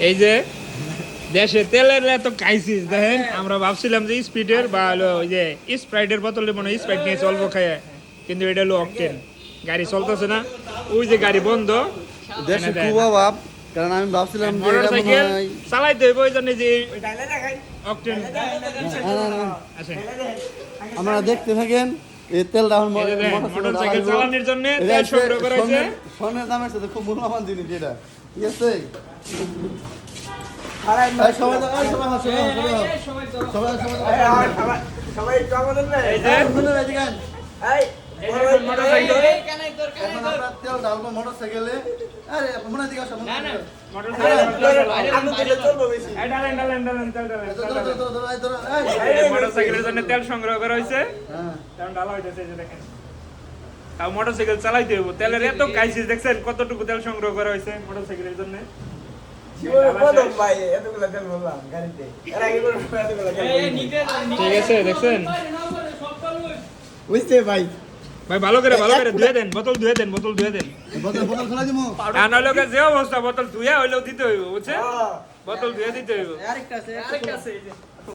এই যে দেশে তেলের এত ক্রাইসিস দেখেন, আমরা ভাবছিলাম যে স্পিডের বা হলো ওই যে স্প্রাইটের বোতলে মনে হয় স্প্রাইট নিয়ে অল্প খায়, কিন্তু এটা হলো অকটেন। গাড়ি চলতেছে না, ওই যে গাড়ি বন্ধ। দেশে খুব অভাব, কারণ আমি ভাবছিলাম যে এটা মনে মোটরসাইকেল হয় চালাইতে হইব, ওই জন্য যে অকটেন আছে। আপনারা দেখতে থাকেন এই তেলটা এখন মোটরসাইকেল চালানোর জন্য তেল সংগ্রহ করা হয়েছে। স্বর্ণের দামের সাথে খুব মূল্যবান জিনিস এটা, ঠিক আছে? এই যে মোটরসাইকেলে মোটরসাইকেলের জন্য তেল সংগ্রহ করা হয়েছে। তাও মোটরসাইকেল চালাইতে হইব, তেলের এত ক্রাইসিস দেখছেন, কতটুকু তেল সংগ্রহ করা হয়েছে মোটরসাইকেলের জন্য। ঠিক আছে, দেখছেন বুঝতে ভাই ভাই, ভালো করে ধুয়ে দেন, বোতল ধুয়ে দেন, বোতল ধুয়ে দেন। বোতল খোলা দিব আর নইলে ওকে যে অবস্থা, বোতল ধুয়ে হইলেও দিতে হইব, বুঝছেন? বোতল ধুয়ে দিতে হইব। আরেকটা আছে